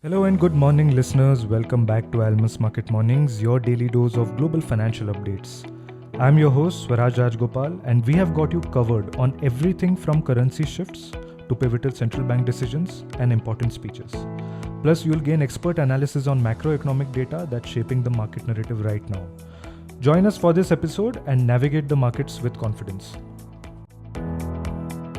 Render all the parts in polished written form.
Hello and good morning, listeners. Welcome back to Almus Market Mornings, your daily dose of global financial updates. I'm your host, Swaraj Rajagopal, and we have got you covered on everything from currency shifts to pivotal central bank decisions and important speeches. Plus, you'll gain expert analysis on macroeconomic data that's shaping the market narrative right now. Join us for this episode and navigate the markets with confidence.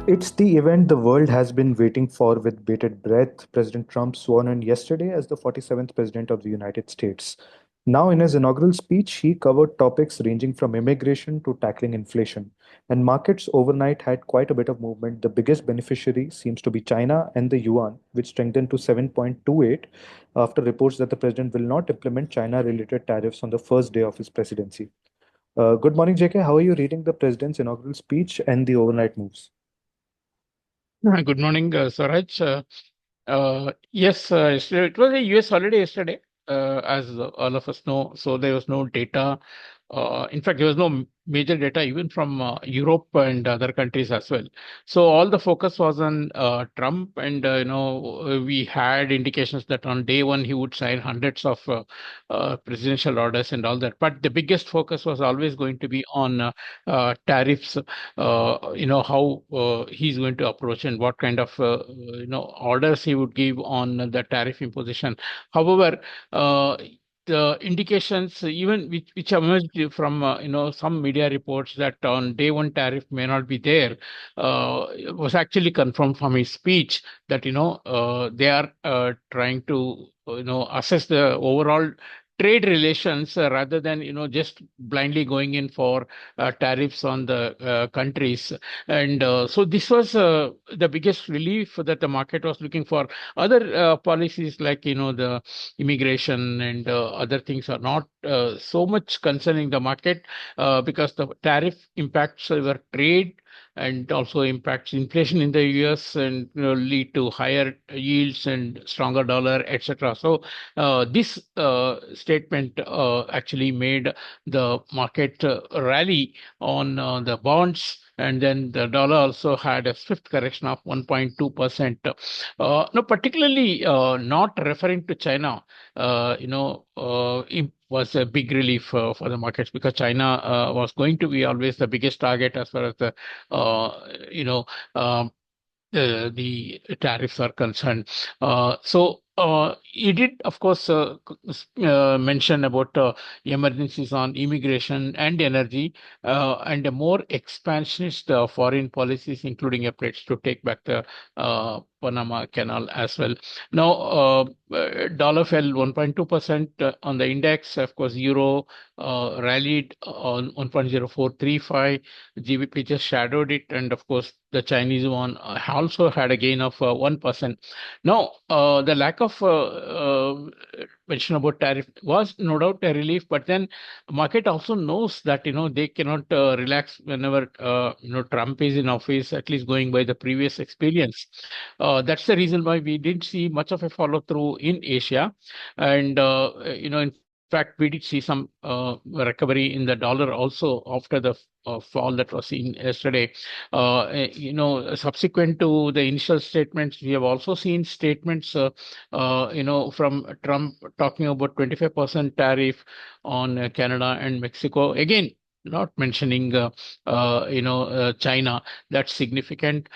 It's the event the world has been waiting for with bated breath. President Trump sworn in yesterday as the 47th President of the United States. Now, in his inaugural speech, he covered topics ranging from immigration to tackling inflation. And markets overnight had quite a bit of movement. The biggest beneficiary seems to be China and the yuan, which strengthened to 7.28 after reports that the president will not implement China related tariffs on the first day of his presidency. Good morning, JK. How are you reading the president's inaugural speech and the overnight moves? Good morning, Swaraj. Yes, yesterday, it was a US holiday yesterday, as all of us know. So there was no data. In fact, there was no major data even from Europe and other countries as well. So all the focus was on Trump, and we had indications that on day one he would sign hundreds of presidential orders and all that. But the biggest focus was always going to be on tariffs. How he's going to approach and what kind of orders he would give on the tariff imposition. However, the indications, even which emerged from some media reports that on day one tariff may not be there, was actually confirmed from his speech that they are trying to assess the overall trade relations rather than just blindly going in for tariffs on the countries. And so this was the biggest relief that the market was looking for. Other policies like the immigration and other things are not so much concerning the market because the tariff impacts our trade and also impacts inflation in the US and lead to higher yields and stronger dollar, etc. So this statement actually made the market rally on the bonds, and then the dollar also had a swift correction of 1.2%. No, particularly not referring to China, it was a big relief for the markets because China was going to be always the biggest target as far as the you know um, the tariffs are concerned. He did, of course, mention about emergencies on immigration and energy, and a more expansionist foreign policies, including a pledge to take back the Panama Canal as well. Now, dollar fell 1.2% on the index. Of course, euro rallied on 1.0435. GBP just shadowed it, and of course, the Chinese one also had a gain of 1%. Now, the lack of mention about tariff was no doubt a relief, but then market also knows that they cannot relax whenever Trump is in office, at least going by the previous experience. That's the reason why we didn't see much of a follow through in Asia, and in fact, we did see some recovery in the dollar also after the fall that was seen yesterday. Subsequent to the initial statements, we have also seen statements, from Trump talking about 25% tariff on Canada and Mexico. Again, not mentioning, China. That's significant.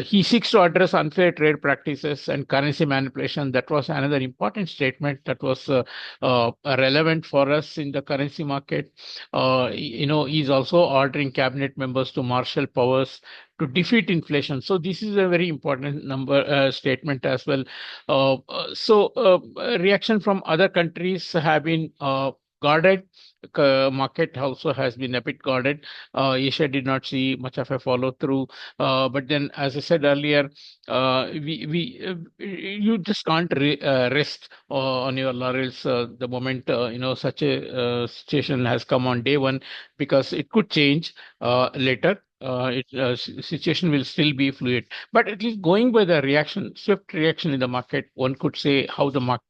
He seeks to address unfair trade practices and currency manipulation. That was another important statement that was relevant for us in the currency market. He's also ordering cabinet members to marshal powers to defeat inflation. So this is a very important number statement as well. Reaction from other countries have been guarded. Market also has been a bit guarded. Asia did not see much of a follow through, but then, as I said earlier, you just can't rest on your laurels the moment such a situation has come on day one, because it could change later. Situation will still be fluid, but at least going by the reaction, swift reaction in the market, one could see how the market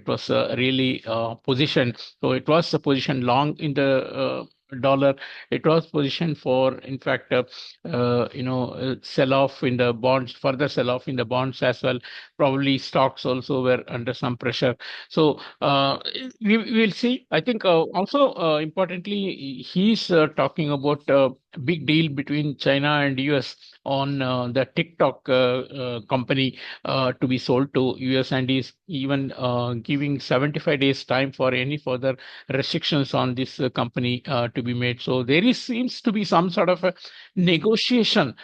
was really positioned. So it was a position long in the dollar. It was positioned for, in fact, sell off in the bonds, further sell off in the bonds as well. Probably stocks also were under some pressure. So we will see. I think also importantly, he's talking about a big deal between China and US on the TikTok company to be sold to US, and he's even giving 75 days time for any further restrictions on this company to be made. So there is seems to be some sort of a negotiation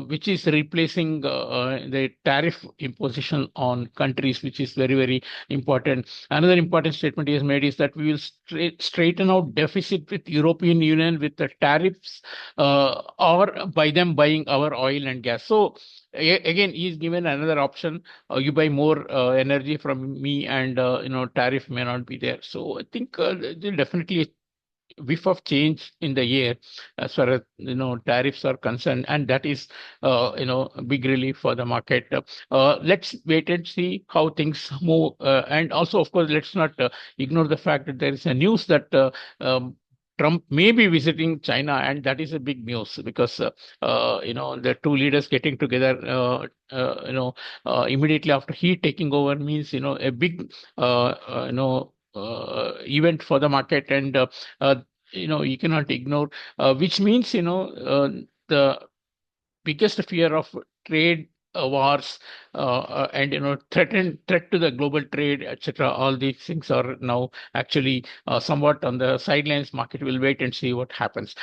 which is replacing the tariff imposition on countries, which is very, very important. Another important statement he has made is that we will straighten out deficit with European Union with the tariffs or by them buying our oil and gas. So again, he's given another option. You buy more energy from me, and tariff may not be there. So I think there's definitely a whiff of change in the year as far as tariffs are concerned, and that is a big relief for the market. Let's wait and see how things move, and also, of course, let's not ignore the fact that there is a news that Trump may be visiting China, and that is a big news because the two leaders getting together, immediately after he taking over means a big event for the market, and you cannot ignore, which means the biggest fear of trade wars and threat to the global trade, etc. All these things are now actually somewhat on the sidelines. Market will wait and see what happens.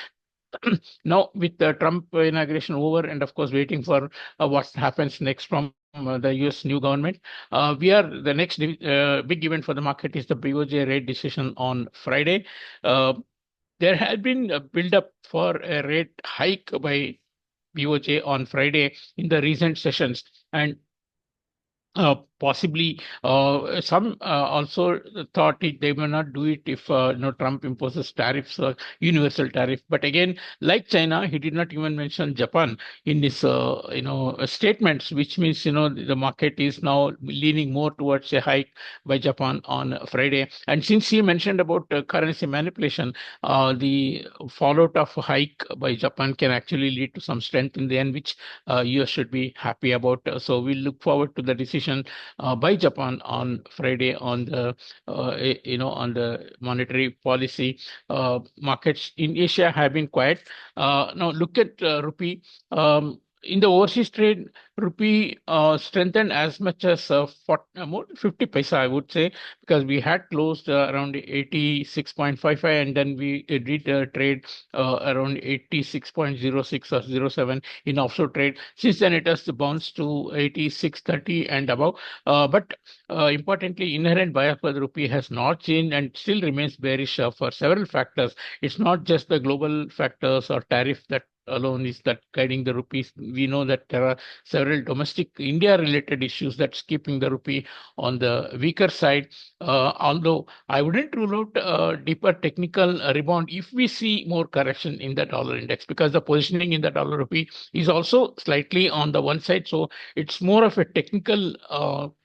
Now, with the Trump inauguration over, and of course waiting for what happens next from the US new government, the next big event for the market is the BOJ rate decision on Friday. There had been a build-up for a rate hike by BOJ on Friday in the recent sessions, and possibly some also thought they may not do it if Trump imposes tariffs, universal tariff. But again, like China, he did not even mention Japan in his statements, which means the market is now leaning more towards a hike by Japan on Friday. And since he mentioned about currency manipulation, the fallout of a hike by Japan can actually lead to some strength in the end, which US should be happy about. So we look forward to the decision by Japan on Friday on the on the monetary policy. Markets in Asia have been quiet. Now look at Rupee. In the overseas trade, Rupee strengthened as much as more 50 paisa, I would say, because we had closed around 86.55, and then we did trade around 86.06 or 07 in offshore trade. Since then, it has bounced to 86.30 and above. But importantly, inherent bias for the rupee has not changed and still remains bearish for several factors. It's not just the global factors or tariff that alone is that guiding the rupees. We know that there are several domestic India related issues that's keeping the rupee on the weaker side. Although I wouldn't rule out deeper technical rebound if we see more correction in the dollar index, because the positioning in the dollar rupee is also slightly on the one side. So it's more of a technical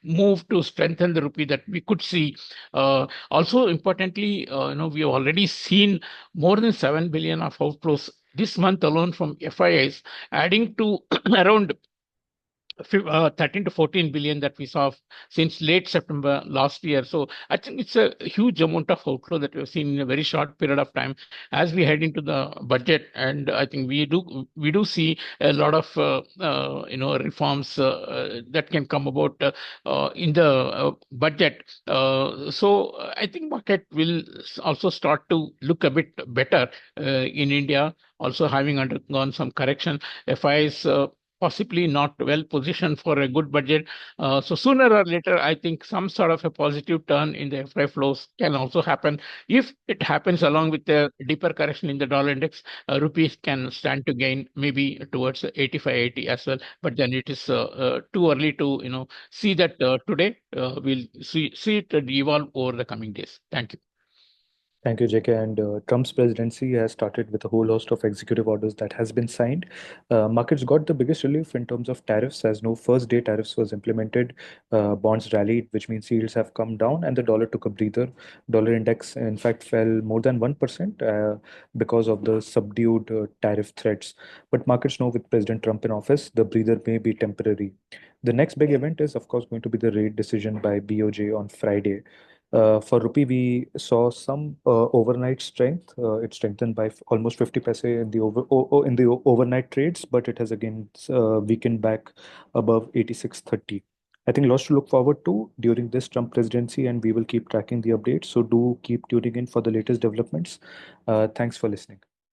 move to strengthen the rupee that we could see. Also importantly, we have already seen more than 7 billion of outflows this month alone from FIIs, adding to around 13 to 14 billion that we saw since late September last year. So I think it's a huge amount of outflow that we've seen in a very short period of time as we head into the budget. And I think we do see a lot of reforms that can come about in the budget. So I think market will also start to look a bit better in India, also having undergone some correction. FIs possibly not well positioned for a good budget. So sooner or later, I think some sort of a positive turn in the FI flows can also happen. If it happens along with the deeper correction in the dollar index, rupees can stand to gain maybe towards 85, 80 as well. But then it is too early to see that today. We'll see it evolve over the coming days. Thank you. Thank you, JK. And Trump's presidency has started with a whole host of executive orders that has been signed. Markets got the biggest relief in terms of tariffs, as no first day tariffs was implemented. Bonds rallied, which means yields have come down, and the dollar took a breather. Dollar index, in fact, fell more than 1% because of the subdued tariff threats. But markets know with President Trump in office, the breather may be temporary. The next big event is, of course, going to be the rate decision by BOJ on Friday. For rupee, we saw some overnight strength. It strengthened by almost 50 paise in the overnight trades, but it has again weakened back above 86.30. I think lots to look forward to during this Trump presidency, and we will keep tracking the updates. So do keep tuning in for the latest developments. Thanks for listening.